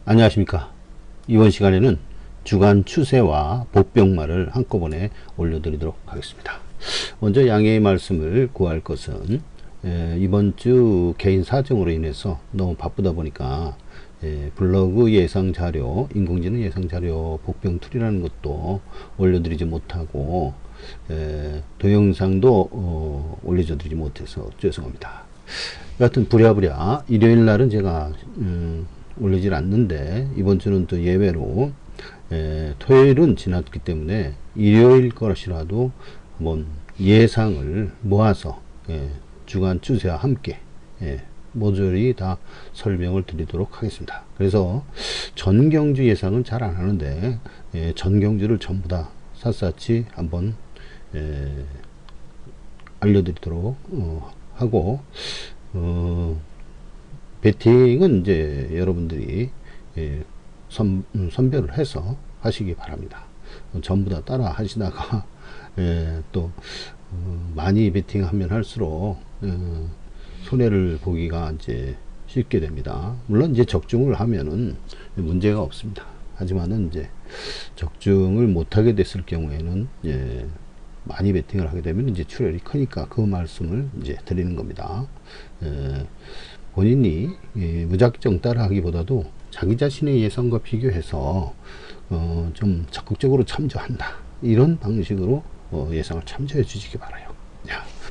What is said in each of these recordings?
안녕하십니까. 이번 시간에는 주간 추세와 복병마를 한꺼번에 올려드리도록 하겠습니다. 먼저 양해의 말씀을 구할 것은 이번 주 개인 사정으로 인해서 너무 바쁘다 보니까 블로그 예상자료, 인공지능 예상자료 복병툴이라는 것도 올려드리지 못하고 동영상도 올려드리지 못해서 죄송합니다. 여하튼 부랴부랴 일요일날은 제가 올리질 않는데 이번 주는 또 예외로 토요일은 지났기 때문에 일요일 것이라도 한번 예상을 모아서 주간 추세와 함께 모조리 다 설명을 드리도록 하겠습니다. 그래서 전경주 예상은 잘 안 하는데 전경주를 전부 다 샅샅이 한번 알려드리도록 하고 베팅은 이제 여러분들이 선별을 해서 하시기 바랍니다. 전부 다 따라 하시다가 또 많이 베팅하면 할수록 손해를 보기가 이제 쉽게 됩니다. 물론 이제 적중을 하면은 문제가 없습니다. 하지만은 이제 적중을 못하게 됐을 경우에는 많이 베팅을 하게 되면 이제 출혈이 크니까 그 말씀을 이제 드리는 겁니다. 본인이 무작정 따라하기보다도 자기 자신의 예상과 비교해서 좀 적극적으로 참조한다, 이런 방식으로 예상을 참조해 주시기 바라요.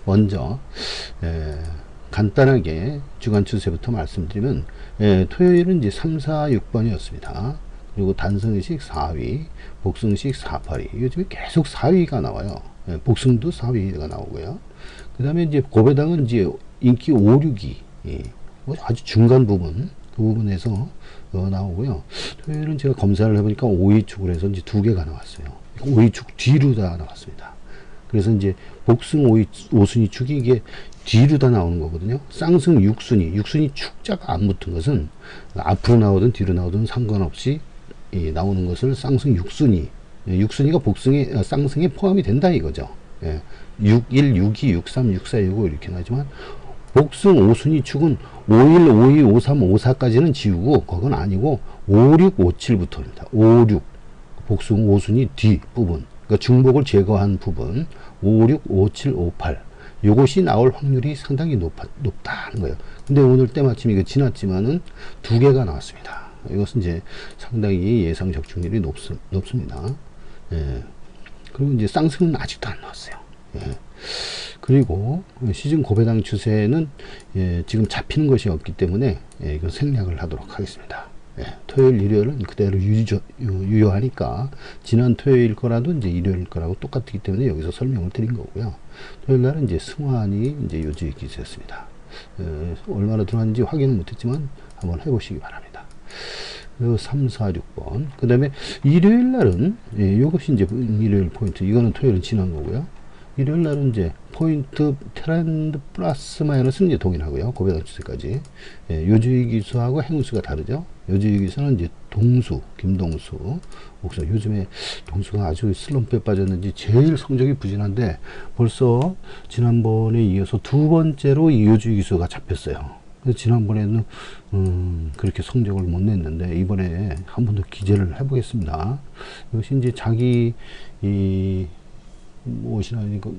먼저 간단하게 주간 추세부터 말씀드리면 토요일은 이제 3, 4, 6번이었습니다. 그리고 단성의식 4위, 복승식 4, 8위. 요즘에 계속 4위가 나와요. 복승도 4위가 나오고요. 그 다음에 이제 고배당은 이제 인기 5, 6위. 아주 중간 부분, 그 부분에서 나오고요. 토요일은 제가 검사를 해보니까 5위 축으로 해서 이제 2개가 나왔어요. 5위 축 뒤로 다 나왔습니다. 그래서 이제 복승 5순위 축이 이게 뒤로 다 나오는 거거든요. 쌍승 6순위 축자가 안 붙은 것은 앞으로 나오든 뒤로 나오든 상관없이 나오는 것을 쌍승 6순위, 6순위가 복승에 쌍승에 포함이 된다 이거죠. 61, 62, 63, 64, 65 이렇게 나지만 복승 5순위 축은 51, 52, 53, 54까지는 지우고 그건 아니고 56, 57부터입니다. 56 복승 5순위 뒤 부분, 그러니까 중복을 제거한 부분 56, 57, 58 요것이 나올 확률이 상당히 높다는 거예요. 근데 오늘 때마침 이거 지났지만은 2개가 나왔습니다. 이것은 이제 상당히 예상 적중률이 높습니다. 그리고 이제 쌍승은 아직도 안 나왔어요. 그리고 시즌 고배당 추세는 지금 잡히는 것이 없기 때문에 이건 생략을 하도록 하겠습니다. 토요일, 일요일은 그대로 유효하니까 지난 토요일 거라도 이제 일요일 거라고 똑같기 때문에 여기서 설명을 드린 거고요. 토요일 날은 이제 승환이 이제 요주의 기수였습니다. 얼마나 들어왔는지 확인은 못했지만 한번 해보시기 바랍니다. 그리고 3, 4, 6번. 그 다음에 일요일 날은 이것이 이제 일요일 포인트. 이거는 토요일은 지난 거고요. 일요일 날은 이제 포인트 트렌드 플러스 마이너스는 이제 동일하고요. 고배당 추세까지. 요주의 기수하고 행운수가 다르죠. 요주의 기수는 이제 동수, 김동수. 목사 요즘에 동수가 아주 슬럼프에 빠졌는지 제일 성적이 부진한데 벌써 지난번에 이어서 2번째로 이 요주의 기수가 잡혔어요. 지난번에는 그렇게 성적을 못 냈는데 이번에 한 번 더 기재를 해보겠습니다. 이것이 이제 자기 무엇이라니까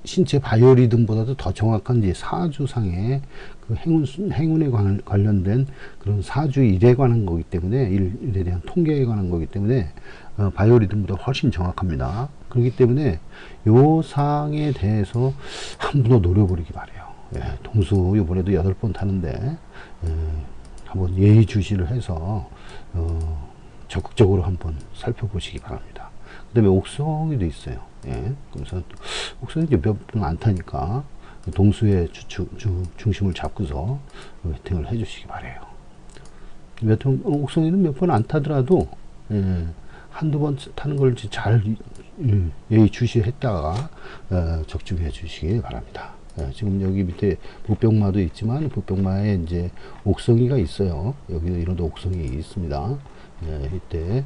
신체 바이오리듬보다도 더 정확한 이제 사주상의 그 행운에 관련된 그런 사주 일에 관한 거기 때문에 일에 대한 통계에 관한 거기 때문에 바이오리듬보다 훨씬 정확합니다. 그렇기 때문에 요 상에 대해서 한 번 더 노려보기 바래요. 동수 이번에도 8번 타는데 한번 예의주시를 해서 적극적으로 한번 살펴보시기 바랍니다. 그 다음에 옥성이도 있어요. 그래서 옥성이 이제 몇 번 안 타니까 동수의 중심을 잡고서 배팅을 해주시기 바래요. 옥성이는 몇 번 안 타더라도 한두 번 타는 걸 잘 예의주시했다가 적중해 주시기 바랍니다. 지금 여기 밑에 부병마도 있지만 부병마에 이제 옥성이가 있어요. 여기도 이런 옥성이 있습니다. 이때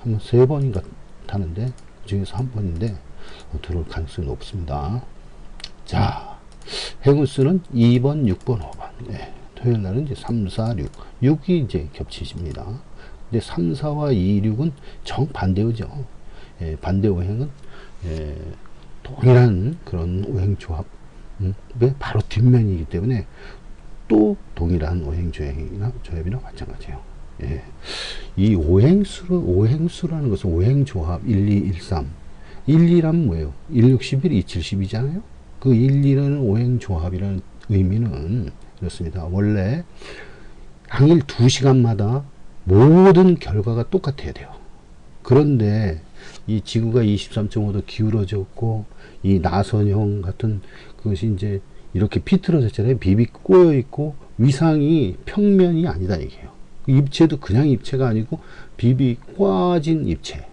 한 3번인가 타는데 그 중에서 한 번인데 들어올 가능성이 높습니다. 자, 행운수는 2번, 6번, 5번. 토요일 날은 이제 3, 4, 6. 6이 이제 겹치십니다. 근데 3, 4와 2, 6은 정반대죠. 예, 반대 오행은 예, 동일한 그런 오행 조합, 바로 뒷면이기 때문에 또 동일한 오행 조합이나 마찬가지예요. 예. 이 오행수라는 것은 오행 조합 1, 2, 1, 3. 1, 2란 뭐예요? 1, 6, 11, 2, 7, 10이잖아요. 그 1, 2라는 오행 조합이라는 의미는 이렇습니다. 원래 당일 2시간마다 모든 결과가 똑같아야 돼요. 그런데 이 지구가 23.5도 기울어졌고 이 나선형 같은 그것이 이제 이렇게 비틀어졌잖아요. 비비 꼬여 있고 위상이 평면이 아니다 이게요. 입체도 그냥 입체가 아니고 비비 꼬아진 입체.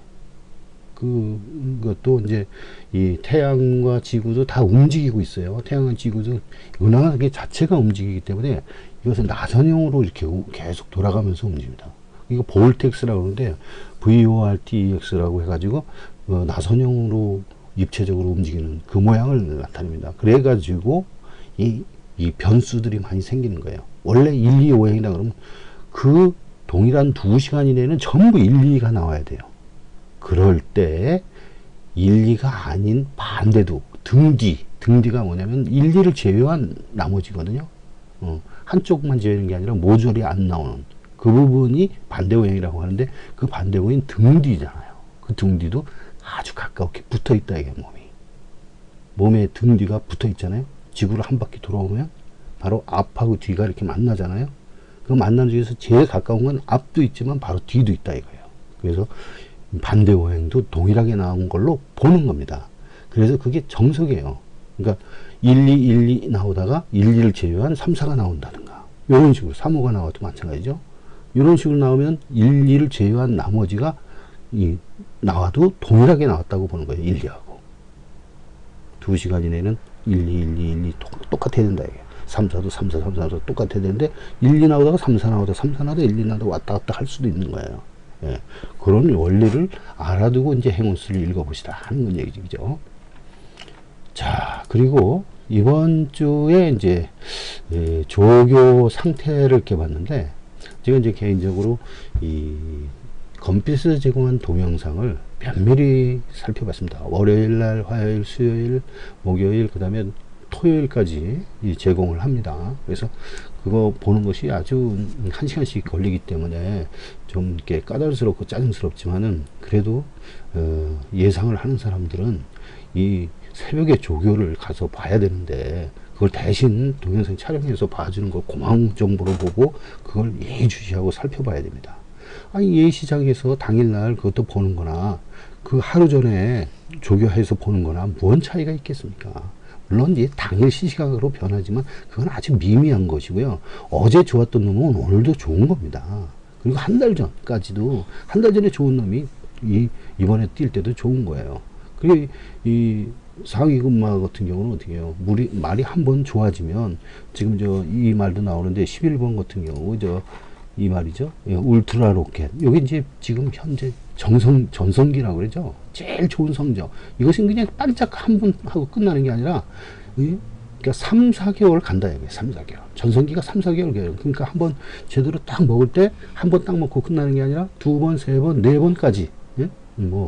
그것도 이제 이 태양과 지구도 다 움직이고 있어요. 태양과 지구도 은하계 자체가 움직이기 때문에 이것은 나선형으로 이렇게 계속 돌아가면서 움직입니다. 이거 볼텍스라고 그러는데 VORTEX라고 해가지고 나선형으로 입체적으로 움직이는 그 모양을 나타냅니다. 그래가지고 이 변수들이 많이 생기는 거예요. 원래 1, 2, 5행이다 그러면 그 동일한 2시간 이내는 전부 1, 2가 나와야 돼요. 그럴 때 1, 2가 아닌 반대도 등뒤가 뭐냐면 1, 2를 제외한 나머지거든요. 한쪽만 제외하는 게 아니라 모조리 안 나오는 그 부분이 반대오행이라고 하는데 그 반대오행은 등뒤잖아요. 그 등뒤도 아주 가깝게 붙어 있다 이게 몸에 등뒤가 붙어 있잖아요. 지구를 한 바퀴 돌아오면 바로 앞하고 뒤가 이렇게 만나잖아요. 그 만남 중에서 제일 가까운 건 앞도 있지만 바로 뒤도 있다 이거예요. 그래서 반대 오행도 동일하게 나온 걸로 보는 겁니다. 그래서 그게 정석이에요. 그러니까 1, 2, 1, 2 나오다가 1, 2를 제외한 3, 4가 나온다든가 이런 식으로 3, 5가 나와도 마찬가지죠. 이런 식으로 나오면 1, 2를 제외한 나머지가 나와도 동일하게 나왔다고 보는 거예요. 1, 2하고 2시간 이내는 1, 2, 1, 2, 1, 2 똑같아야 된다 이게. 3, 4도 3, 4, 3, 4도 똑같아야 되는데 1, 2 나오다가 3, 4 나오다가 3, 4 나오다가 1, 2 나오다가 왔다 갔다 할 수도 있는 거예요. 예. 그런 원리를 알아두고 이제 행운수를 읽어보시라 하는 건 얘기죠. 자, 그리고 이번 주에 이제 조교 상태를 이렇게 봤는데 제가 이제 개인적으로 이 건빛에서 제공한 동영상을 면밀히 살펴봤습니다. 월요일 날, 화요일, 수요일, 목요일, 그 다음에 토요일까지 제공을 합니다. 그래서 그거 보는 것이 아주 1시간씩 걸리기 때문에 좀 이렇게 까다롭고 짜증스럽지만은 그래도 예상을 하는 사람들은 이 새벽에 조교를 가서 봐야 되는데 그걸 대신 동영상 촬영해서 봐주는 걸 고마운 정보로 보고 그걸 예의주시하고 살펴봐야 됩니다. 아니 예시장에서 당일날 그것도 보는 거나 그 하루 전에 조교해서 보는 거나 뭔 차이가 있겠습니까? 물론 이제 당일 시시각으로 변하지만 그건 아주 미미한 것이고요. 어제 좋았던 놈은 오늘도 좋은 겁니다. 그리고 한 달 전까지도 한 달 전에 좋은 놈이 이번에 뛸 때도 좋은 거예요. 그리고 이 상위근마 같은 경우는 어떻게 해요? 말이 한 번 좋아지면 지금 이 말도 나오는데 11번 같은 경우 이 말이죠. 예, 울트라 로켓. 여기 이제 지금 현재 전성기라고 그러죠. 제일 좋은 성적. 이것은 그냥 반짝 한 번 하고 끝나는 게 아니라, 그러니까 3, 4개월 간다. 이게 3, 4개월. 전성기가 3, 4개월 가요. 그러니까 한 번 제대로 딱 먹을 때 한 번 딱 먹고 끝나는 게 아니라 2번, 3번, 4번까지. 예?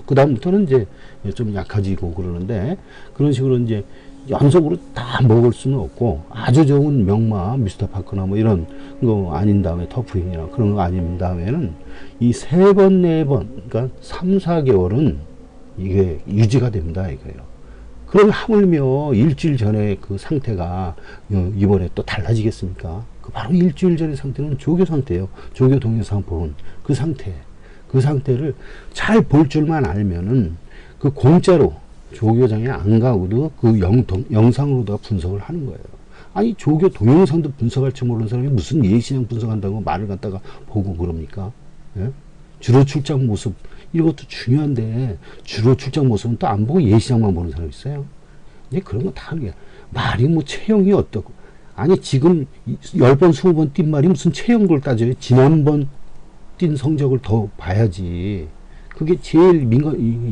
그다음부터는 이제 좀 약해지고 그러는데, 그런 식으로 이제 연속으로 다 먹을 수는 없고 아주 좋은 명마 미스터 파크나 뭐 이런 거 아닌 다음에 터프인이나 그런 거 아닌 다음에는 이 3번, 4번 그러니까 3, 4개월은 이게 유지가 됩니다 이거예요. 그럼 하물며 일주일 전에 그 상태가 이번에 또 달라지겠습니까? 그 바로 일주일 전의 상태는 조교 상태예요. 조교 동영상 본 그 상태를 잘 볼 줄만 알면은 그 공짜로 조교장에 안 가고도 그 영상으로다가 분석을 하는 거예요. 아니 조교 동영상도 분석할 줄 모르는 사람이 무슨 예시장 분석한다고 말을 갖다가 보고 그럽니까? 예? 주로 출장 모습 이것도 중요한데 주로 출장 모습은 또 안 보고 예시장만 보는 사람이 있어요. 이제 그런 거 다 하는 게 말이 뭐 체형이 어떻고 아니 지금 10번 20번 뛴 말이 무슨 체형을 따져요. 지난번 뛴 성적을 더 봐야지. 그게 제일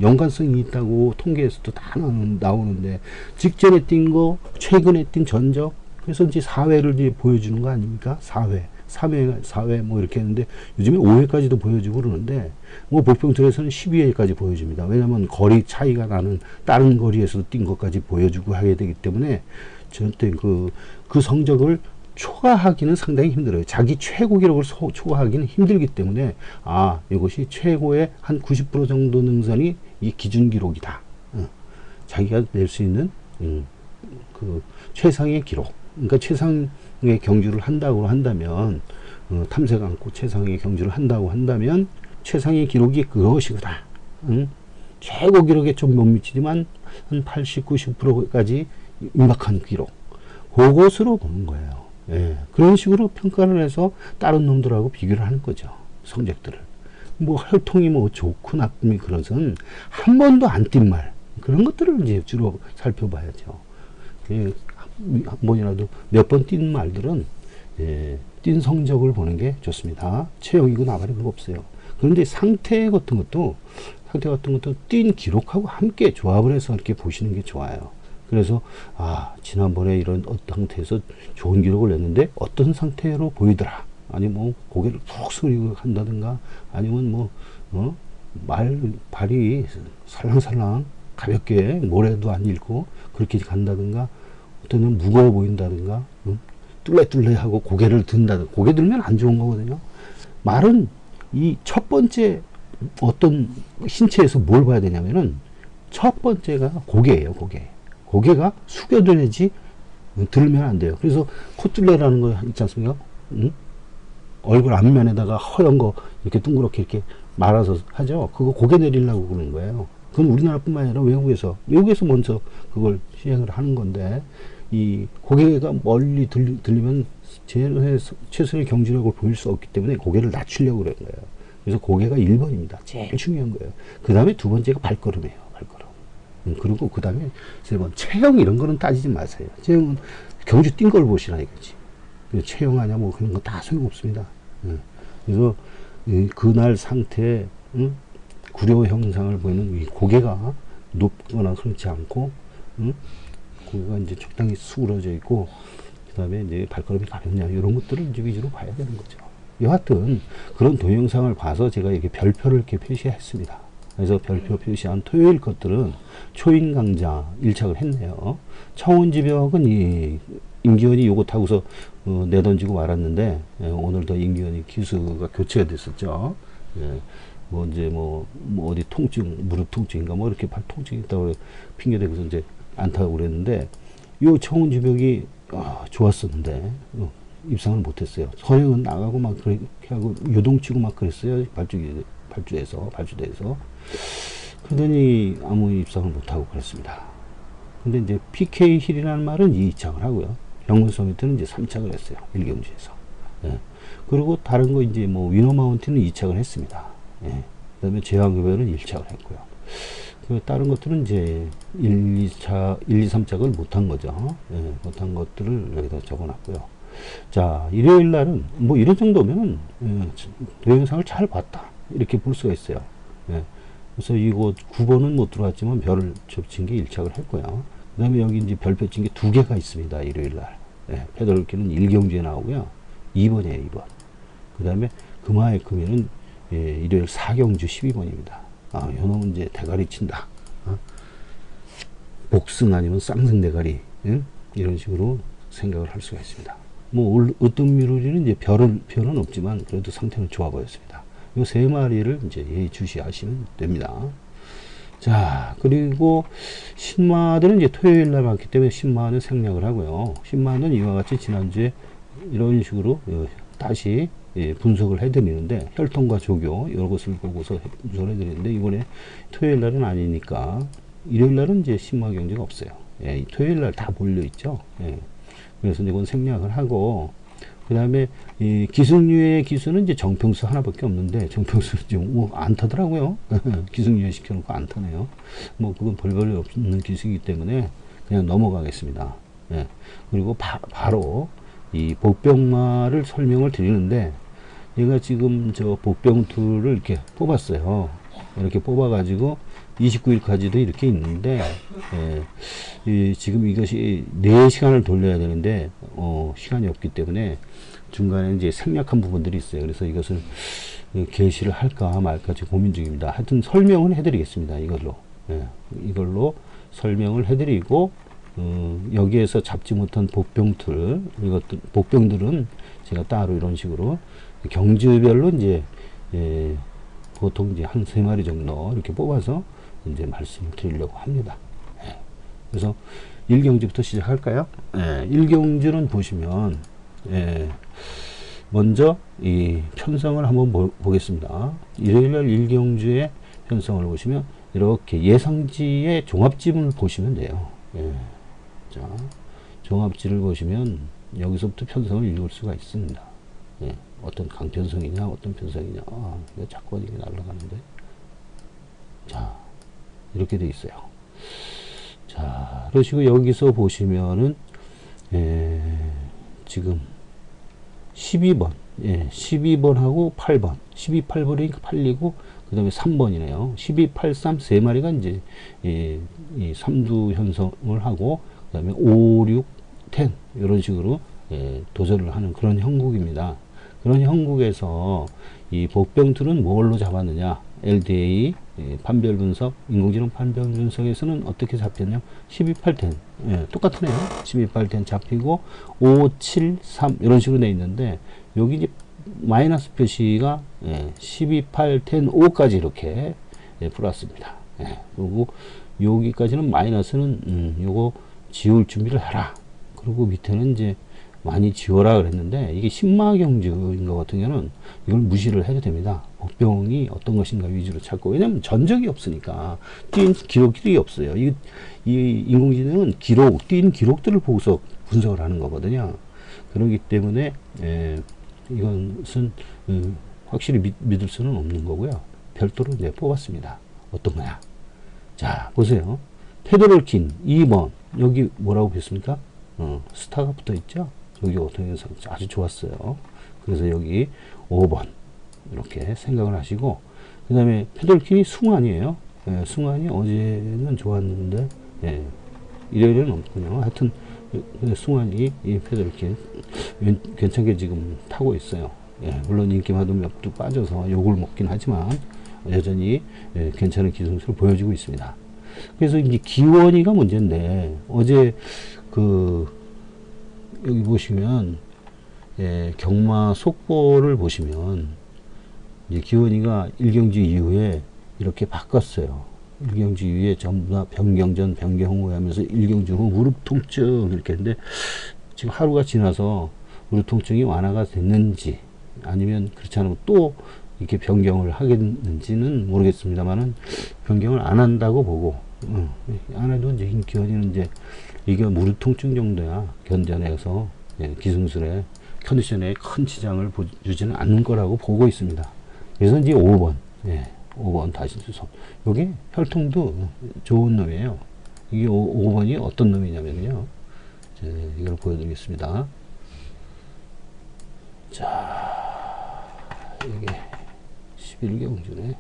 연관성이 있다고 통계에서도 다 나오는데 직전에 뛴 거, 최근에 뛴 전적, 그래서 이제 4회를 이제 보여주는 거 아닙니까? 4회, 3회, 4회 뭐 이렇게 했는데 요즘에 5회까지도 보여주고 그러는데 뭐 복병틀에서는 12회까지 보여줍니다. 왜냐면 거리 차이가 나는 다른 거리에서 뛴 것까지 보여주고 하게 되기 때문에 저한테 그 성적을 초과하기는 상당히 힘들어요. 자기 최고 기록을 초과하기는 힘들기 때문에 이것이 최고의 한 90% 정도 능선이 이 기준 기록이다. 자기가 낼 수 있는 그 최상의 기록. 그러니까 최상의 경주를 한다고 한다면 탐색 않고 최상의 경주를 한다고 한다면 최상의 기록이 그것이구나. 최고 기록에 좀 못 미치지만 한 80, 90%까지 임박한 기록. 그것으로 보는 거예요. 예, 그런 식으로 평가를 해서 다른 놈들하고 비교를 하는 거죠. 성적들을. 뭐 혈통이 뭐 좋고 나쁨이 그런 것은 한 번도 안 뛴 말. 그런 것들을 이제 주로 살펴봐야죠. 예, 한 번이라도 몇 번 뛴 말들은 뛴 성적을 보는 게 좋습니다. 체형이고 나발이 그거 없어요. 그런데 상태 같은 것도 뛴 기록하고 함께 조합을 해서 이렇게 보시는 게 좋아요. 그래서 지난번에 이런 어떤 상태에서 좋은 기록을 냈는데 어떤 상태로 보이더라. 아니면 뭐 고개를 푹 숙이고 한다든가 아니면 발이 살랑살랑 가볍게 모래도 안 잃고 그렇게 간다든가 어떤 무거워 보인다든가 뚫레뚫레하고 고개를 든다든가. 고개 들면 안 좋은 거거든요. 말은 이 첫 번째 어떤 신체에서 뭘 봐야 되냐면은 첫 번째가 고개예요. 고개가 숙여져야지 들면 안 돼요. 그래서 콧줄레라는 거 있지 않습니까? 얼굴 앞면에다가 허연 거 이렇게 둥그렇게 이렇게 말아서 하죠. 그거 고개 내리려고 그러는 거예요. 그건 우리나라뿐만 아니라 외국에서 먼저 그걸 시행을 하는 건데 이 고개가 멀리 들리면 최선의 경주력을 보일 수 없기 때문에 고개를 낮추려고 그러는 거예요. 그래서 고개가 1번입니다. 제일 중요한 거예요. 그 다음에 두 번째가 발걸음이에요. 그리고 그 다음에 세 번 체형 이런 거는 따지지 마세요. 체형은 경주 뛴 걸 보시라 이거지. 체형 하냐 뭐 그런 거 다 소용없습니다. 그래서 그날 상태에 구려 형상을 보이는 이 고개가 높거나 그렇지 않고 고개가 이제 적당히 수그러져 있고 그 다음에 이제 발걸음이 가볍냐 이런 것들을 이제 위주로 봐야 되는 거죠. 여하튼 그런 동영상을 봐서 제가 이렇게 별표를 이렇게 표시했습니다. 그래서 별표 표시한 토요일 것들은 초인강자 1착을 했네요. 청운지벽은 임기원이 요거 타고서 내던지고 말았는데 오늘도 임기원이 기수가 교체가 됐었죠. 뭐 이제 뭐 어디 통증, 무릎 통증인가 뭐 이렇게 발 통증이 있다고 핑계대고서 이제 안 타고 그랬는데 요 청운지벽이 좋았었는데 입상을 못했어요. 선행은 나가고 막 그렇게 하고 요동치고 막 그랬어요. 발주대에서. 그러더니 아무 입상을 못하고 그랬습니다. 근데 이제 PK 힐이라는 말은 2착을 하고요. 병문 서미트는 이제 3착을 했어요. 일경주에서. 그리고 다른 거 이제 뭐 위너 마운틴은 2착을 했습니다. 그 다음에 제왕교배는 1착을 했고요. 그 다른 것들은 이제 1, 2, 3착을 못한 거죠. 못한 것들을 여기다 적어 놨고요. 자, 일요일 날은 뭐 이런 정도면은 동영상을 잘 봤다. 이렇게 볼 수가 있어요. 그래서 이거 9번은 못 들어왔지만 별을 접친 게 1착을 했고요. 그 다음에 여기 이제 별표 친 게 2개가 있습니다. 일요일 날. 페더럴키는 1경주에 나오고요. 2번이에요, 2번. 그 다음에 금화의 금에는 일요일 4경주 12번입니다. 요놈은 이제 대가리 친다. 복승 아니면 쌍승 대가리. 이런 식으로 생각을 할 수가 있습니다. 뭐, 어떤 미루리는 이제 별은 없지만 그래도 상태는 좋아 보였습니다. 요 세 마리를 이제 예의주시하시면 됩니다. 자, 그리고 신마들은 이제 토요일 날 왔기 때문에 신마는 생략을 하고요. 신마는 이와 같이 지난주에 이런 식으로 다시 분석을 해드리는데 혈통과 조교 이런 것을 보고서 분석을 해드리는데 이번에 토요일 날은 아니니까 일요일 날은 이제 신마 경제가 없어요. 토요일 날 다 몰려 있죠. 그래서 이건 생략을 하고 그 다음에 이 기승유의 기수는 이제 정평수 하나밖에 없는데 정평수는 좀 안 타더라고요. 기승유예 시켜놓고 안 타네요. 뭐 그건 별볼일 없는 기수이기 때문에 그냥 넘어가겠습니다. 그리고 바로 이 복병마를 설명을 드리는데 얘가 지금 저 복병 툴을 이렇게 뽑았어요. 이렇게 뽑아가지고 29일까지도 이렇게 있는데, 지금 이것이 4시간을 돌려야 되는데, 시간이 없기 때문에 중간에 이제 생략한 부분들이 있어요. 그래서 이것을 게시를 할까 말까 지금 고민 중입니다. 하여튼 설명은 해드리겠습니다. 이걸로. 이걸로 설명을 해드리고, 여기에서 잡지 못한 복병들, 복병들은 제가 따로 이런 식으로 경주별로 이제, 보통 이제 한 3마리 정도 이렇게 뽑아서 이제 말씀을 드리려고 합니다. 그래서 1경주부터 시작할까요? 1경주는 보시면, 먼저 이 편성을 한번 보겠습니다. 일요일날 1경주의 편성을 보시면 이렇게 예상지의 종합지문을 보시면 돼요. 자, 종합지를 보시면 여기서부터 편성을 읽을 수가 있습니다. 어떤 강편성이냐, 어떤 편성이냐. 이거 자꾸 이게 날아가는데. 자, 이렇게 돼 있어요. 자, 그러시고 여기서 보시면은, 지금 12번, 12번하고 8번, 12, 8번이니까 8이고, 그 다음에 3번이네요. 12, 8, 3, 3마리가 이제, 이 삼두 현성을 하고, 그 다음에 5, 6, 10, 이런 식으로, 도전을 하는 그런 형국입니다. 그런 형국에서 이 복병틀은 뭘로 잡았느냐? LDA, 판별 분석, 인공지능 판별 분석에서는 어떻게 잡혔냐? 12, 8, 10. 똑같으네요. 12, 8, 10 잡히고, 5, 7, 3, 이런 식으로 돼 있는데, 여기 이제 마이너스 표시가 12, 8, 10, 5까지 이렇게 풀었습니다. 그리고 여기까지는 마이너스는 요거 지울 준비를 해라. 그리고 밑에는 이제 많이 지워라 그랬는데, 이게 신마경주인 것 같은 경우는 이걸 무시를 해도 됩니다. 복병이 어떤 것인가 위주로 찾고, 왜냐면 전적이 없으니까 뛴 기록들이 없어요. 이 인공지능은 뛴 기록들을 보고서 분석을 하는 거거든요. 그렇기 때문에 이것은 확실히 믿을 수는 없는 거고요. 별도로 이제 뽑았습니다. 어떤 거냐? 자, 보세요. 페더럴킨 2번 여기 뭐라고 했습니까? 스타가 붙어 있죠. 여기 어떻게 해서 아주 좋았어요. 그래서 여기 5번 이렇게 생각을 하시고, 그 다음에 페더럴킨이 숭안이에요. 숭안이 어제는 좋았는데 일요일은 없군요. 하여튼 숭안이 이 페더럴킨 괜찮게 지금 타고 있어요. 물론 인기마도 몇도 빠져서 욕을 먹긴 하지만 여전히 괜찮은 기승수를 보여주고 있습니다. 그래서 이제 기원이가 문제인데, 어제 여기 보시면 경마 속보를 보시면 이제 기원이가 1경주 이후에 이렇게 바꿨어요. 1경주 이후에 전부 다 변경전 변경 후 하면서 1경주 후 무릎 통증 이렇게 했는데, 지금 하루가 지나서 무릎 통증이 완화가 됐는지 아니면 그렇지 않으면 또 이렇게 변경을 하겠는지는 모르겠습니다만은 변경을 안 한다고 보고, 안 해도 이제 기원이는 이제 이게 무릎 통증 정도야 견뎌내서 기승술의 컨디션에 큰 지장을 주지는 않는 거라고 보고 있습니다. 그래서 이제 5번, 5번 다시 주소. 여기 혈통도 좋은 놈이에요. 이게 5번이 어떤 놈이냐면요. 이걸 보여드리겠습니다. 자, 이게 11경주네.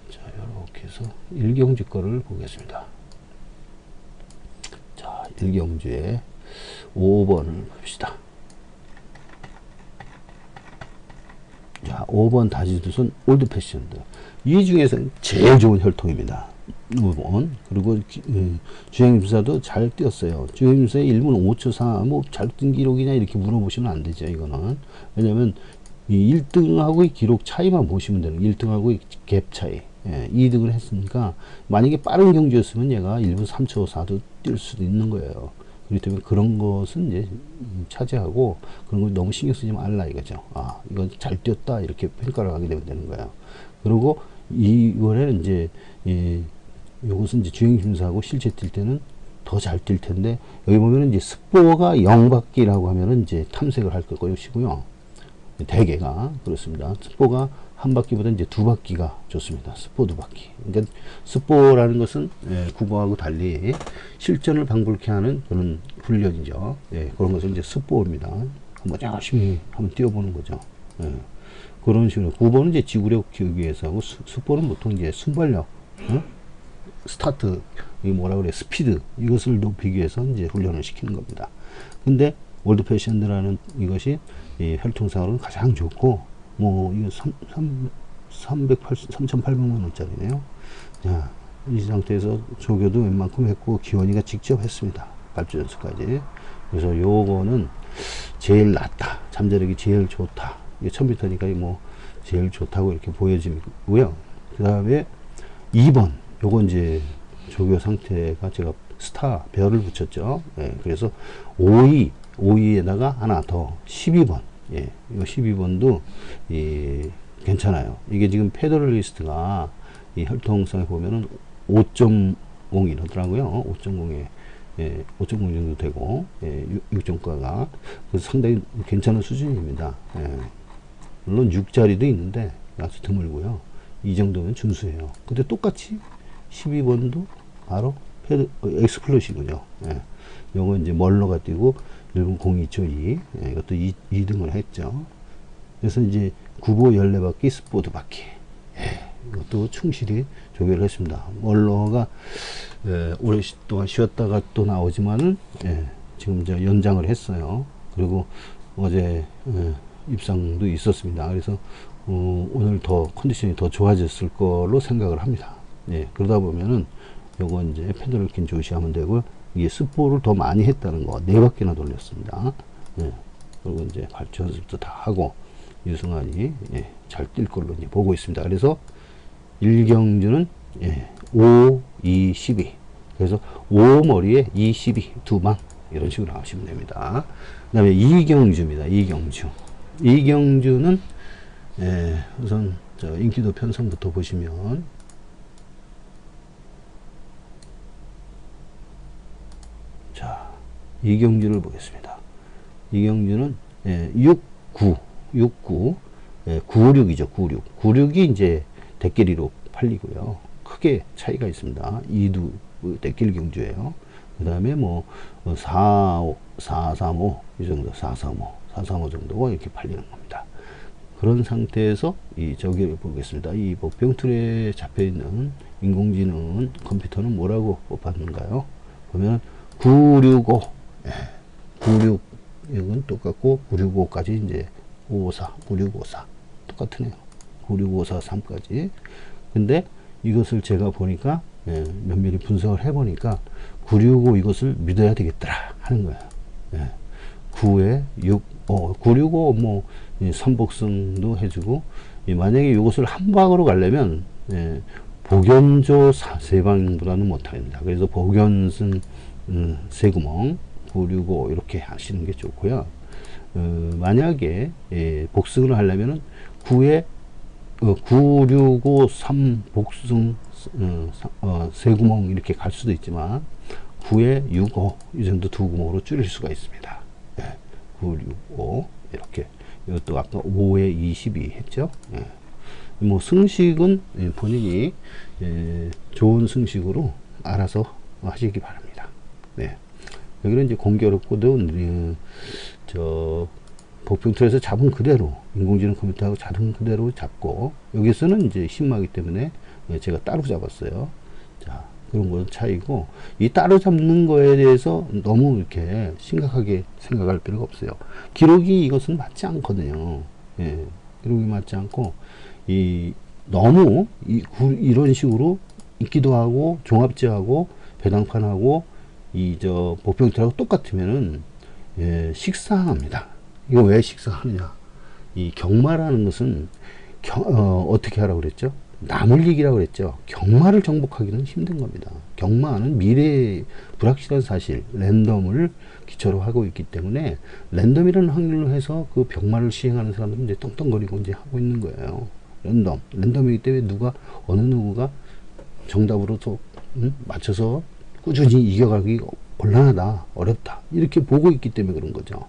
자, 이렇게 해서 1경주 거를 보겠습니다. 자, 1경주에 5번을 봅시다. 자, 5번 다지두선 올드 패션드. 이 중에서 제일 좋은 혈통입니다. 5번. 그리고 주행임사도 잘 뛰었어요. 주행임사의 1분 5초 4, 뭐 잘 뛴 기록이냐 이렇게 물어보시면 안 되죠. 이거는. 왜냐면 이 1등하고의 기록 차이만 보시면 되는, 1등하고의 갭 차이. 2등을 했으니까 만약에 빠른 경주였으면 얘가 1분 3초 4도 뛸 수도 있는 거예요. 그렇기 때문에 그런 것은 이제 차지하고, 그런 걸 너무 신경 쓰지 말라 이거죠. 이건 잘 뛰었다 이렇게 평가를 하게 되면 거예요. 그리고 이번에는 이제 요것은 이제 주행심사하고 실제 뛸 때는 더 잘 뛸 텐데, 여기 보면은 이제 스포가 0바퀴라고 하면은 이제 탐색을 할 것이고요. 대개가 그렇습니다. 스포가 한 바퀴보다 이제 2바퀴가 좋습니다. 스포 2바퀴. 그러니까 스포라는 것은 국어하고 달리 실전을 방불케 하는 그런 훈련이죠. 그런 것을 이제 스포입니다. 한번 열심히 한번 뛰어보는 거죠. 그런 식으로 9번은 이제 지구력 키우기 위해서 하고, 스포는 보통 이제 순발력 어? 스타트, 이 뭐라 그래, 스피드, 이것을 높이기 위해서 이제 훈련을 시키는 겁니다. 근데 월드 패션이라는 이것이 이 혈통상으로는 가장 좋고, 뭐 이거 3,800만 원짜리네요. 자, 이 상태에서 조교도 웬만큼 했고 기원이가 직접 했습니다. 발주 연습까지. 그래서 요거는 제일 낫다, 잠재력이 제일 좋다, 이게 1000m니까 뭐 제일 좋다고 이렇게 보여지고요. 그 다음에 2번, 요거 이제 조교 상태가 제가 스타 별을 붙였죠. 예, 그래서 5위에다가 하나 더 12번. 예, 이 12번도 괜찮아요. 이게 지금 페더럴리스트가 이 혈통성에 보면은 5.0이라더라고요. 5.0에 5.0 정도 되고, 6.가가 그래서 상당히 괜찮은 수준입니다. 예, 물론 6짜리도 있는데 아주 드물고요. 이 정도면 준수해요. 근데 똑같이 12번도 바로 엑스플롯이군요. 예. 요거 이제 멀러가 뛰고 일본 02.2, 예, 이것도 2등을 했죠. 그래서 이제 9보 14바퀴 스포드 바퀴, 예, 이것도 충실히 조교를 했습니다. 멀러가 오랫동안 쉬었다가 또 나오지만은, 예, 지금 이제 연장을 했어요. 그리고 어제 입상도 있었습니다. 그래서 오늘 더 컨디션이 더 좋아졌을 걸로 생각을 합니다. 예, 그러다 보면은 요거 이제 페더럴킨 조시하면 되고, 이게 스포를 더 많이 했다는 거, 4바퀴나 돌렸습니다. 예, 그리고 이제 발주 연습도 다 하고 유승환이, 예, 잘 뛸 걸로 이제 보고 있습니다. 그래서 1경주는, 예, 5, 2, 12. 그래서 5 머리에 2, 12 2방 이런 식으로 나오시면 됩니다. 그 다음에 2경주입니다. 2경주. 2경주는, 예, 우선 저 인기도 편성부터 보시면, 자, 이경주를 보겠습니다. 이경주는, 예, 69, 예, 96이죠. 96이 이제 대끼리로 팔리고요. 크게 차이가 있습니다. 이두 대끼리 경주예요. 그 다음에 뭐 435 이 정도, 435 정도가 이렇게 팔리는 겁니다. 그런 상태에서 이 저기를 보겠습니다. 이 복병틀에 잡혀 있는 인공지능 컴퓨터는 뭐라고 뽑았는가요? 보면 965, 예, 96 이건 똑같고 965까지 이제 554, 9654 똑같으네요. 96554 3까지. 근데 이것을 제가 보니까, 예, 면밀히 분석을 해보니까 965 이것을 믿어야 되겠더라 하는 거예요. 예, 9에 6, 965 뭐 선복승도 해주고, 만약에 이것을 한 방으로 가려면, 예, 복연조 3방보다는 못합니다. 그래서 복연승 세구멍 965 이렇게 하시는 게 좋고요. 만약에, 예, 복승을 하려면은 9에 965 3 복승 세구멍 이렇게 갈 수도 있지만 9에 65 이 정도 두 구멍으로 줄일 수가 있습니다. 예, 965 이렇게. 이것도 아까 5에 22 했죠. 예. 뭐 승식은, 예, 본인이, 예, 좋은 승식으로 알아서 하시기 바랍니다. 네. 여기는 이제 공교롭고도, 저 복병틀에서 잡은 그대로 인공지능 컴퓨터하고 잡은 그대로 잡고, 여기서는 이제 신마기 때문에, 예, 제가 따로 잡았어요. 자, 그런 거 차이고, 이 따로 잡는 거에 대해서 너무 이렇게 심각하게 생각할 필요가 없어요. 기록이 이것은 맞지 않거든요. 예, 기록이 맞지 않고, 너무 이런 식으로 있기도 하고 종합제하고 배당판하고 저 복병틀하고 똑같으면은, 예, 식상합니다. 이거 왜 식상하느냐? 이 경마라는 것은 어떻게 하라고 그랬죠? 남을 이기라고 그랬죠. 경마를 정복하기는 힘든 겁니다. 경마는 미래의 불확실한 사실, 랜덤을 기초로 하고 있기 때문에 랜덤이라는 확률로 해서 그 경마를 시행하는 사람들은 이제 떵떵거리고 이제 하고 있는 거예요. 랜덤이기 때문에 어느 누구가 정답으로 또 맞춰서 꾸준히 이겨가기 곤란하다, 어렵다 이렇게 보고 있기 때문에 그런 거죠.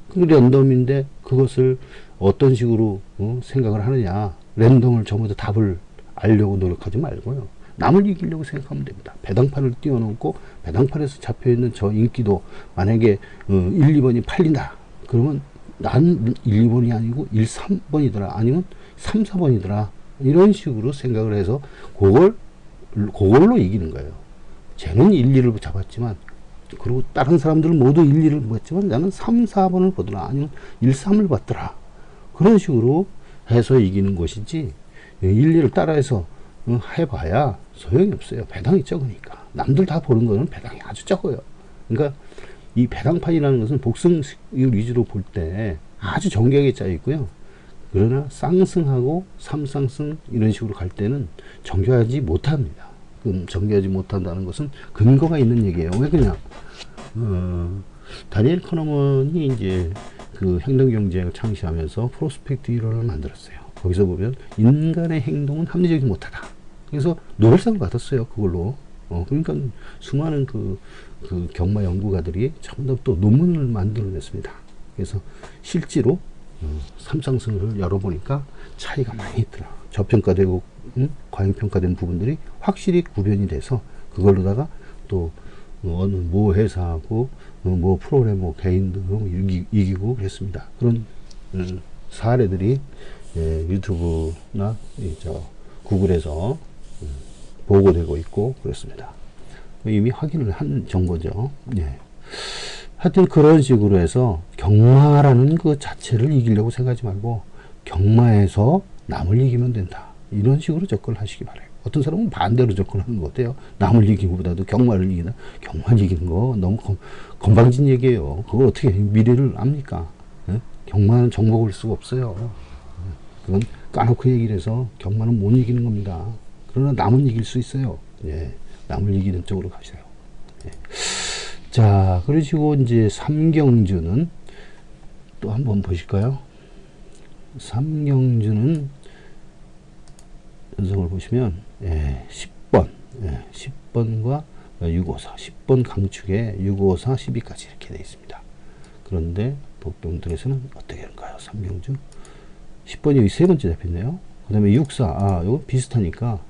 그 랜덤인데 그것을 어떤 식으로 생각을 하느냐, 랜덤을 전부 다 답을 알려고 노력하지 말고요, 남을 이기려고 생각하면 됩니다. 배당판을 띄워놓고 배당판에서 잡혀있는 저 인기도 만약에 1, 2번이 팔린다 그러면 난 1, 2번이 아니고 1, 3번이더라 아니면 3, 4번이더라 이런 식으로 생각을 해서 그걸로 이기는 거예요. 쟤는 1, 2를 잡았지만, 그리고 다른 사람들은 모두 1, 2를 봤지만 나는 3, 4번을 보더라. 아니면 1, 3을 봤더라. 그런 식으로 해서 이기는 것이지, 1, 2를 따라해서 해봐야 소용이 없어요. 배당이 적으니까. 남들 다 보는 거는 배당이 아주 적어요. 그러니까 이 배당판이라는 것은 복승 위주로 볼 때 아주 정교하게 짜여 있고요. 그러나 쌍승하고 삼쌍승 이런 식으로 갈 때는 정교하지 못합니다. 정교하지 못한다는 것은 근거가 있는 얘기예요. 왜 그냥 다니엘 커너먼이 이제 그 행동경제학을 창시하면서 프로스펙트 이론을 만들었어요. 거기서 보면 인간의 행동은 합리적이지 못하다. 그래서 노벨상을 받았어요. 그걸로. 그러니까 수많은 그 경마 연구가들이 전부 다 또 논문을 만들어냈습니다. 그래서 실제로 삼쌍승을 열어보니까 차이가 많이 있더라. 저평가되고 과잉평가된 부분들이 확실히 구별이 돼서 그걸로다가 또 어느 모 회사하고 모 프로그래머 개인들로 이기고 그랬습니다. 그런 사례들이 유튜브나 구글에서 보고되고 있고 그렇습니다. 이미 확인을 한 정보죠. 예. 하여튼 그런 식으로 해서 경마라는 그 자체를 이기려고 생각하지 말고 경마에서 남을 이기면 된다. 이런 식으로 접근을 하시기 바라요. 어떤 사람은 반대로 접근하는 거 어때요? 남을 이기는 것보다도 경마를 이기나? 경마를 이기는 거 너무 건방진 얘기예요. 그걸 어떻게 미래를 압니까? 예? 경마는 정복을 수가 없어요. 그건 까놓고 얘기를 해서 경마는 못 이기는 겁니다. 그러나 남은 이길 수 있어요. 예. 남을 이기는 쪽으로 가세요. 예. 자, 그러시고 이제 삼경주는 또 한번 보실까요? 삼경주는 연성을 보시면 10번, 10번과 654, 10번 강축에 654, 12까지 이렇게 되어 있습니다. 그런데 복병들에서는 어떻게 하는가요? 삼경주 10번이 여기 세 번째 잡혔네요. 그 다음에 64, 이거 비슷하니까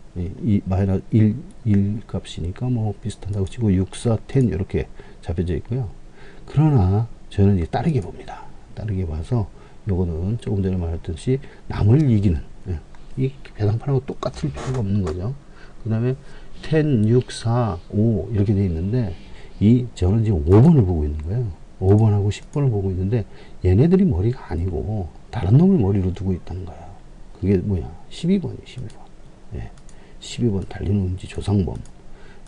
마이너스 1 값이니까 뭐 비슷하다고 치고 64, 10 이렇게 잡혀져 있고요. 그러나 저는 이제 다르게 봅니다. 다르게 봐서 요거는 조금 전에 말했듯이 남을 이기는 이 배당판하고 똑같을 필요가 없는 거죠. 그 다음에 10, 6, 4, 5 이렇게 돼 있는데 저는 지금 5번을 보고 있는 거예요. 5번하고 10번을 보고 있는데 얘네들이 머리가 아니고 다른 놈을 머리로 두고 있다는 거예요. 그게 뭐야? 12번이에요. 12번. 예. 12번 달리는 운지 조상범.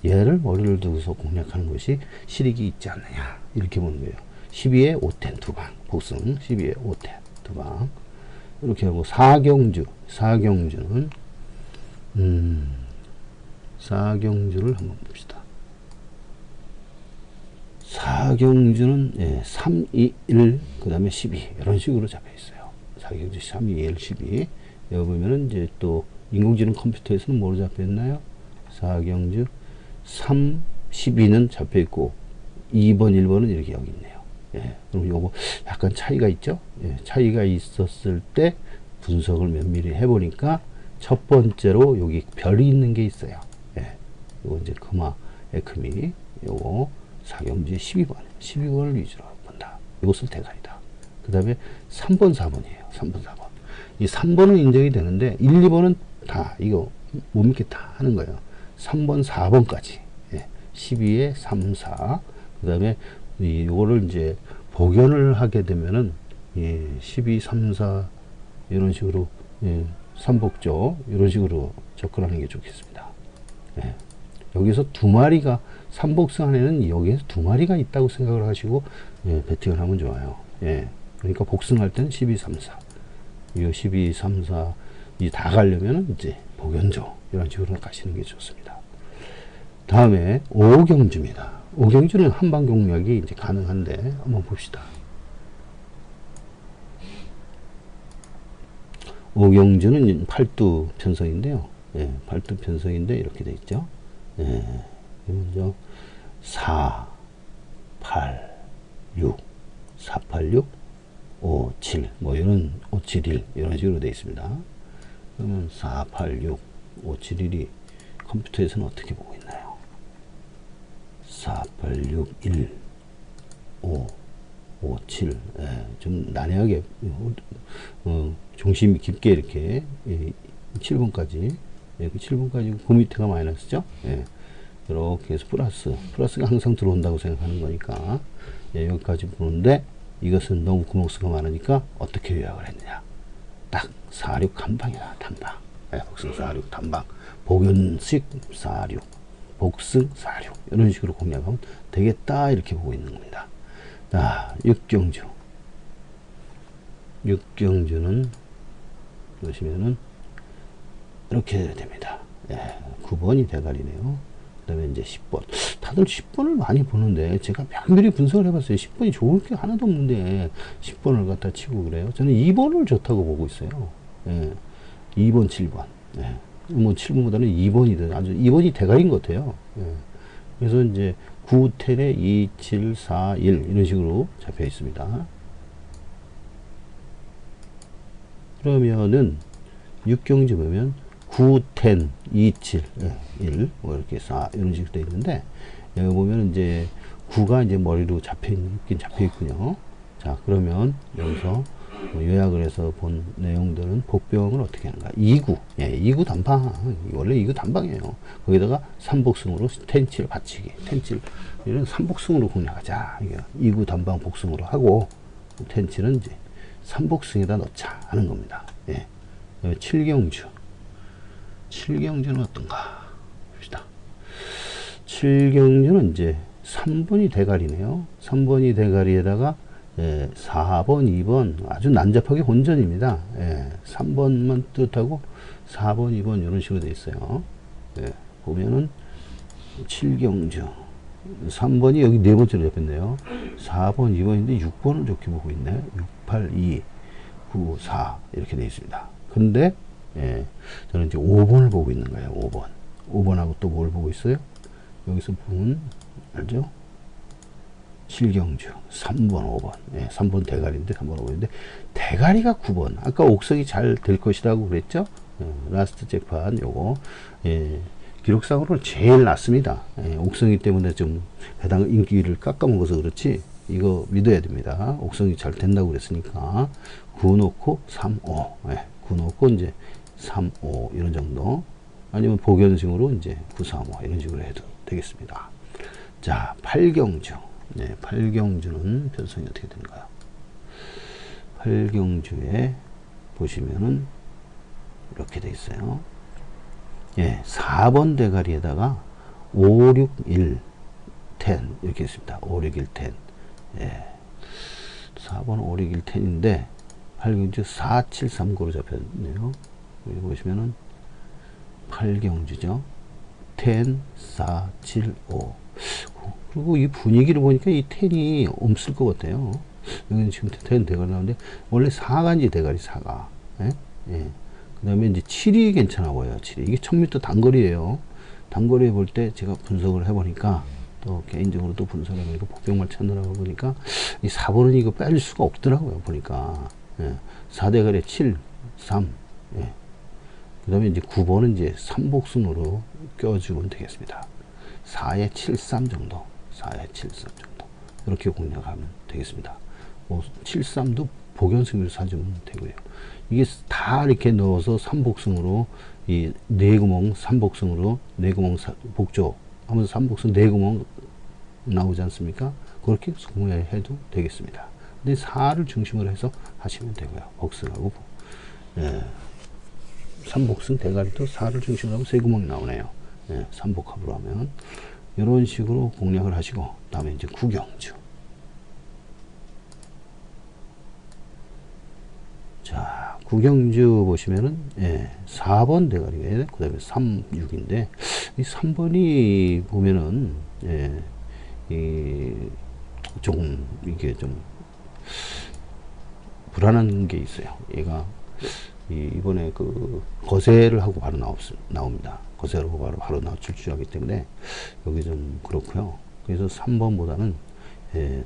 얘를 머리를 두고서 공략하는 것이 실익이 있지 않느냐. 이렇게 보는 거예요. 12에 5텐 두 방. 복승 12에 5텐 두 방. 이렇게 하고 사경주는 사경주를 한번 봅시다. 사경주는 3, 2, 1, 그 다음에 12 이런 식으로 잡혀 있어요. 사경주 3, 2, 1, 12 여기 보면은 이제 또 인공지능 컴퓨터에서는 뭐로 잡혀 있나요? 사경주 3, 12는 잡혀 있고 2번, 1번은 이렇게 여기 있네요. 예, 그럼 요거 약간 차이가 있죠? 예, 차이가 있었을 때 분석을 면밀히 해보니까 첫 번째로 여기 별이 있는 게 있어요. 예, 요거 이제 크마, 에크미, 요거 사경주의 12번을 위주로 본다. 이것을 대가리다. 그 다음에 3번, 4번이에요. 3번, 4번. 이 3번은 인정이 되는데 1, 2번은 다 이거 못 믿겠다 하는 거예요. 3번, 4번까지. 예, 12에 3, 4. 그 다음에 이거를 이제 복연을 하게 되면은 12, 3, 4 이런 식으로 삼복조 이런 식으로 접근하는 게 좋겠습니다. 예. 여기서 두 마리가 삼복승 안에는 여기에서 두 마리가 있다고 생각을 하시고 배팅을 하면 좋아요. 예. 그러니까 복승할 때는 12, 3, 4 이 12, 3, 4 이 다 가려면은 이제 복연조 이런 식으로 가시는 게 좋습니다. 다음에 오경주입니다. 오경주는 한방 공략이 이제 가능한데 한번 봅시다. 오경주는 팔두 편성인데요. 예, 팔두 편성인데 이렇게 돼 있죠. 예, 먼저 4, 8, 6, 4, 8, 6, 5, 7, 뭐 이런 5, 7, 1 이런 식으로 돼 있습니다. 그러면 4, 8, 6, 5, 7, 1이 컴퓨터에서는 어떻게 보고 있나요? 4, 8, 6, 1, 5, 5, 7. 좀 난해하게, 중심이 깊게 이렇게 7번까지. 예, 그 7번까지 그 밑에가 마이너스죠. 예, 이렇게 해서 플러스가 항상 들어온다고 생각하는 거니까. 예, 여기까지 보는데 이것은 너무 구멍수가 많으니까 어떻게 요약을 했느냐. 딱 46 단방이다. 단방. 예, 복승 46 단방. 복연식 46. 복승 46. 이런 식으로 공략하면 되겠다. 이렇게 보고 있는 겁니다. 자, 육경주. 육경주는 보시면은 이렇게 됩니다. 예, 9번이 대가리네요. 그 다음에 이제 10번. 다들 10번을 많이 보는데, 제가 면밀히 분석을 해봤어요. 10번이 좋을 게 하나도 없는데, 10번을 갖다 치고 그래요. 저는 2번을 좋다고 보고 있어요. 예, 2번, 7번. 예, 뭐 7번보다는 2번이든, 아주 2번이 대가리인 것 같아요. 예, 그래서 이제 9, 10에 2, 7, 4, 1, 이런 식으로 잡혀 있습니다. 그러면은, 6경지 보면, 9, 10, 2, 7, 1, 뭐 이렇게 4, 이런 식으로 되어 있는데, 여기 보면 이제 9가 이제 머리로 잡혀 있군요. 자, 그러면 여기서 요약을 해서 본 내용들은 복병을 어떻게 하는가. 2구, 예, 2구 단방. 원래 2구 단방이에요. 거기다가 3복승으로 텐칠 받치기. 텐칠, 이런 3복승으로 공략하자. 이게 2구 단방 복승으로 하고, 텐칠은 이제 3복승에다 넣자 하는 겁니다. 예. 7경주. 7경주는 어떤가 봅시다. 7경주는 이제 3번이 대가리네요. 3번이 대가리에다가 4번, 2번 아주 난잡하게 혼전입니다. 3번만 뜻하고 4번, 2번 이런 식으로 되어 있어요. 보면은 7경주 3번이 여기 네 번째로 잡혔네요. 4번, 2번인데 6번을 좋게 보고 있네. 6, 8, 2, 9, 4 이렇게 되어 있습니다. 근데 저는 이제 5번을 보고 있는 거예요. 5번. 5번하고 또 뭘 보고 있어요? 여기서 보면, 알죠? 7경주. 3번, 5번. 3번 대가리인데, 3번, 5번인데, 대가리가 9번. 아까 옥석이 잘 될 것이라고 그랬죠? 라스트 잭판, 요거. 기록상으로는 제일 낮습니다. 옥성이 때문에 좀 해당 인기를 깎아먹어서 그렇지, 이거 믿어야 됩니다. 옥성이 잘 된다고 그랬으니까. 9 놓고 3, 5. 9 놓고 이제 3, 5 이런 정도, 아니면 복연식으로 이제 9, 3, 5 이런 식으로 해도 되겠습니다. 자, 8경주. 8경주는 변성이 어떻게 되는가요? 8경주에 보시면은 이렇게 돼 있어요. 4번 대가리에다가 5, 6, 1, 10 이렇게 있습니다. 5, 6, 1, 10. 4번 5, 6, 1, 10인데 8경주 4, 7, 3, 9로 잡혔네요. 여기 보시면은 8경주죠. 10, 4, 7, 5. 그리고 이 분위기를 보니까 이 10이 없을 것 같아요. 여기는 지금 10 대가리 나오는데, 원래 4가 이제 대가리 4가. 그 다음에 이제 7이 괜찮아 보여요. 7이. 이게 1000m 단거리예요. 단거리에 볼 때 제가 분석을 해보니까, 또 개인적으로 또 분석을 해보니까, 복병만 찾느라고 보니까, 이 4번은 이거 빼줄 수가 없더라고요. 보니까. 4대가리에 7, 3. 그 다음에 이제 9번은 이제 3복순으로 껴주면 되겠습니다. 4에 7, 3 정도. 4에 7, 3 정도. 이렇게 공략하면 되겠습니다. 뭐 7, 3도 복연승으로 사주면 되고요. 이게 다 이렇게 넣어서 3복승으로, 이 4구멍 3복승으로 4구멍 복조 하면서 3복승 4구멍 나오지 않습니까? 그렇게 공략해도 되겠습니다. 근데 4를 중심으로 해서 하시면 되고요. 복승하고 3복승 대가리도 4를 중심으로 하면 3구멍이 나오네요. 3복합으로 하면 이런 식으로 공략을 하시고, 다음에 이제 9경주. 자, 9경주 보시면은 4번 대가리에 그 다음에 3, 6인데, 이 3번이 보면은 조금 이게 좀 불안한 게 있어요. 얘가 이번에 그 거세를 하고 바로 나옵니다. 거세를 하고 바로 출주하기 때문에 여기 좀 그렇고요. 그래서 3번보다는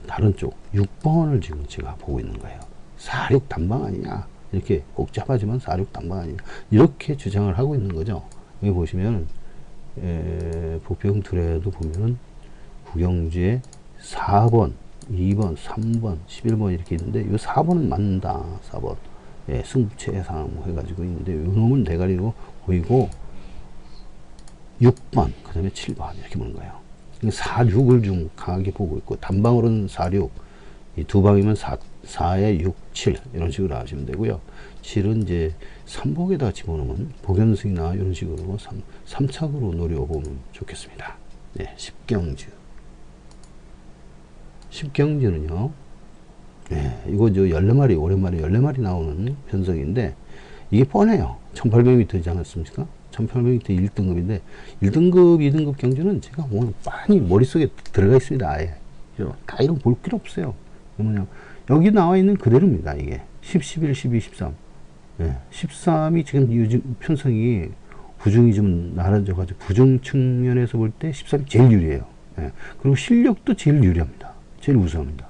다른 쪽 6번을 지금 제가 보고 있는 거예요. 46 단방 아니냐, 이렇게 복잡하지만 46 단방 아니냐, 이렇게 주장을 하고 있는 거죠. 여기 보시면 복병 둘에도 보면은 9경주에 4번, 2번, 3번, 11번 이렇게 있는데, 이 4번은 맞는다. 4번. 예, 승부처 예상 뭐 해가지고 있는데 요 놈은 대가리로 보이고 6번 그 다음에 7번 이렇게 보는 거예요. 4, 6을 좀 강하게 보고 있고 단방으로는 4, 6 이 두 방이면 4에 6, 7 이런 식으로 하시면 되고요. 7은 이제 3복에다 집어넣으면 복연승이나 이런 식으로 3착으로 노려보면 좋겠습니다. 네, 십경주. 십경주는요, 네, 이거 저 14마리, 오랜만에 14마리 나오는 편성인데, 이게 뻔해요. 1800m이지 않았습니까? 1800m 1등급인데, 1등급, 2등급 경주는 제가 오늘 많이 머릿속에 들어가 있습니다. 아예. 다 이런 볼 필요 없어요. 뭐냐, 여기 나와 있는 그대로입니다. 이게 10, 11, 12, 13. 예, 13이 지금 요즘 편성이 부중이 좀 나눠져 가지고 부중 측면에서 볼 때 13이 제일 유리해요. 예, 그리고 실력도 제일 유리합니다. 제일 우수합니다.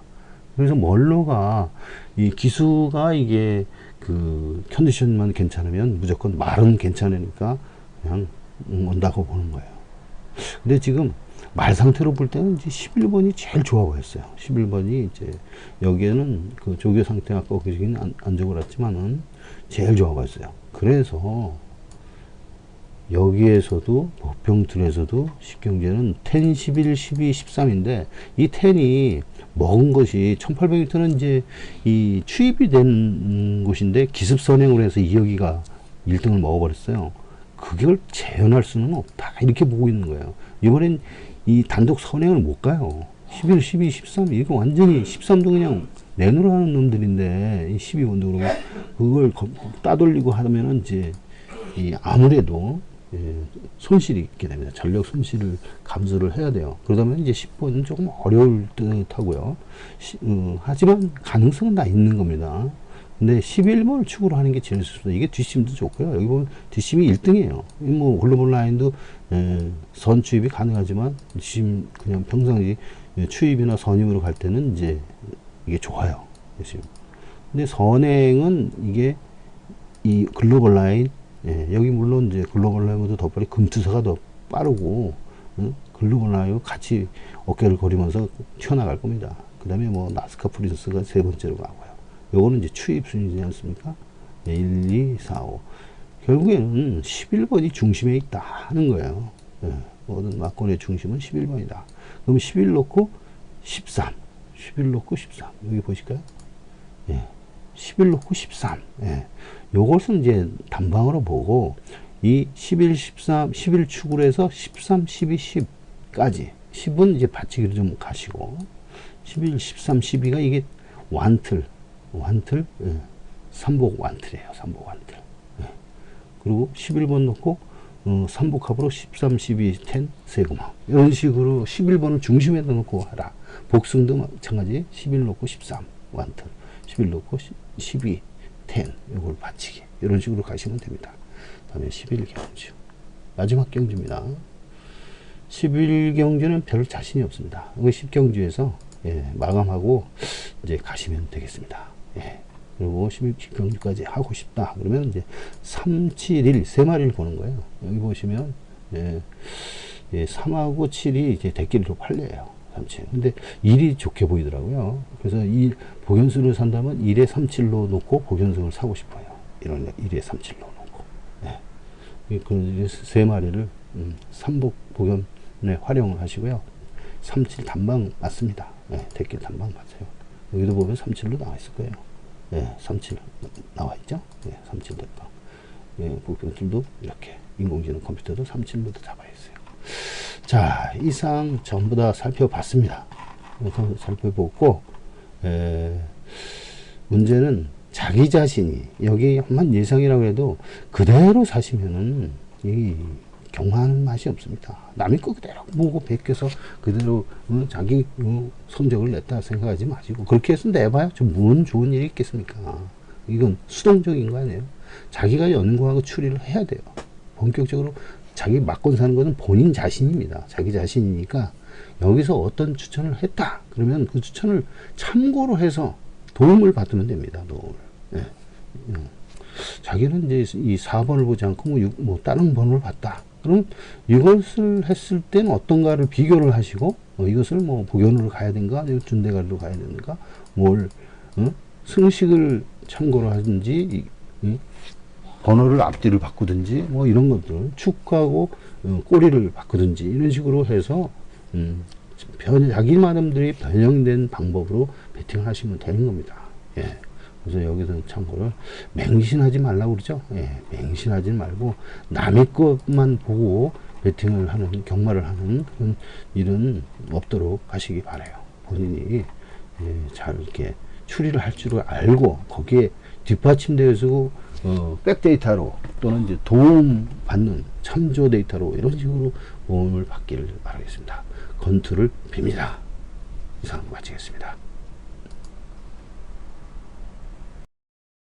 그래서 멀로가 이 기수가 이게 그 컨디션만 괜찮으면 무조건 말은 괜찮으니까 그냥 온다고 보는 거예요. 근데 지금 말 상태로 볼 때는 이제 11번이 제일 좋아 보였어요. 11번이 이제 여기에는 그 조교 상태가 거기긴 안 좋았지만은 제일 좋아 보였어요. 그래서 여기에서도 법평틀에서도 십경제는 10, 11, 12, 13인데 이 10이 먹은 것이 1800m는 이제 이 추입이 된 곳인데 기습 선행으로 해서 이여기가 1등을 먹어버렸어요. 그걸 재현할 수는 없다. 이렇게 보고 있는 거예요. 이번엔 이 단독 선행을 못 가요. 11, 12, 13 이거 완전히 13도 그냥 내놓으러 하는 놈들인데 이 12번도 그러고 그걸 따돌리고 하면은 이제 이 아무래도 예, 손실이 있게 됩니다. 전력 손실을 감수를 해야 돼요. 그러다면 이제 10번은 조금 어려울 듯 하고요. 하지만 가능성은 다 있는 겁니다. 근데 11번을 축으로 하는 게 제일 좋습니다. 이게 뒷심도 좋고요. 여기 보면 뒷심이 1등이에요. 뭐 글로벌 라인도 선 추입이 가능하지만 뒷심 그냥 평상시 추입이나 선임으로 갈 때는 이제 이게 좋아요. 근데 선행은 이게 이 글로벌 라인 예, 여기 물론 이제 글로벌 라인보다 더 빨리 금투사가 더 빠르고 글로벌 라인과 같이 어깨를 거리면서 튀어나갈 겁니다. 그 다음에 뭐 나스카 프린스가 세 번째로 가고요. 요거는 이제 추입 순위지 않습니까? 1, 2, 4, 5. 결국에는 11번이 중심에 있다 하는 거예요. 예, 모든 막권의 중심은 11번이다. 그럼 11 놓고 13. 11 놓고 13. 여기 보실까요? 예. 11 놓고 13. 예. 요것은 이제 단방으로 보고, 이 11, 13, 11 축으로 해서 13, 12, 10까지. 10은 이제 받치기로 좀 가시고, 11, 13, 12가 이게 완틀, 예. 삼복 완틀이에요. 삼복 완틀. 예. 그리고 11번 놓고, 삼복합으로 13, 12, 10, 세구마. 이런 식으로 11번을 중심에다 놓고 하라. 복승도 마찬가지. 11 놓고 13, 완틀. 11 놓고 12, 10, 이걸 받치기. 이런 식으로 가시면 됩니다. 다음에 11경주. 마지막 경주입니다. 11경주는 별 자신이 없습니다. 10경주에서 예, 마감하고 이제 가시면 되겠습니다. 예. 그리고 11경주까지 하고 싶다. 그러면 이제 3, 7, 1, 세 마리를 보는 거예요. 여기 보시면, 예, 예, 3하고 7이 이제 대길로 팔려요. 3, 7. 근데 1이 좋게 보이더라고요. 그래서 이 복연수를 산다면 1에 3, 7로 놓고 복연수를 사고 싶어요. 이런 1에 3, 7로 놓고. 예. 그 세 마리를, 3복 복연에 활용을 하시고요. 3, 7 단방 맞습니다. 예, 대길 단방 맞아요. 여기도 보면 3, 7로 나와 있을 거예요. 예, 37 나와 있죠? 예, 37 대빵. 예, 복병들도 이렇게 인공지능 컴퓨터도 37로도 잡아 있어요. 자, 이상 전부 다 살펴봤습니다. 살펴보고, 문제는 자기 자신이 여기 한번 예상이라고 해도 그대로 사시면은 이 경화하는 맛이 없습니다. 남의 거 그대로 보고 베껴서 그대로 자기 성적을 냈다 생각하지 마시고, 그렇게 해서 내봐야 좀 뭔 좋은 일이 있겠습니까? 이건 수동적인 거 아니에요? 자기가 연구하고 추리를 해야 돼요. 본격적으로 자기 맞건 사는 것은 본인 자신입니다. 자기 자신이니까 여기서 어떤 추천을 했다 그러면 그 추천을 참고로 해서 도움을 받으면 됩니다. 도움을. 예. 자기는 이제 이 4번을 보지 않고 뭐 다른 번호를 봤다. 그럼 이것을 했을 때는 어떤가를 비교를 하시고, 이것을 뭐 복연으로 가야 되는가, 준대가리로 가야 되는가, 뭘, 승식을 참고를 하든지 번호를 앞뒤를 바꾸든지 뭐 이런 것들 축구하고 꼬리를 바꾸든지 이런 식으로 해서 자기 나름대로 변형된 방법으로 베팅을 하시면 되는 겁니다. 예. 그래서 여기서 참고를 맹신하지 말라고 그러죠. 예. 맹신하지 말고 남의 것만 보고 베팅을 하는 경마를 하는 그런 일은 없도록 하시기 바라요. 본인이 잘 이렇게 추리를 할 줄 알고 거기에 뒷받침되어서 백데이터로 또는 이제 도움 받는 참조 데이터로 이런 식으로 도움을 받기를 바라겠습니다. 건투를 빕니다. 이상 마치겠습니다.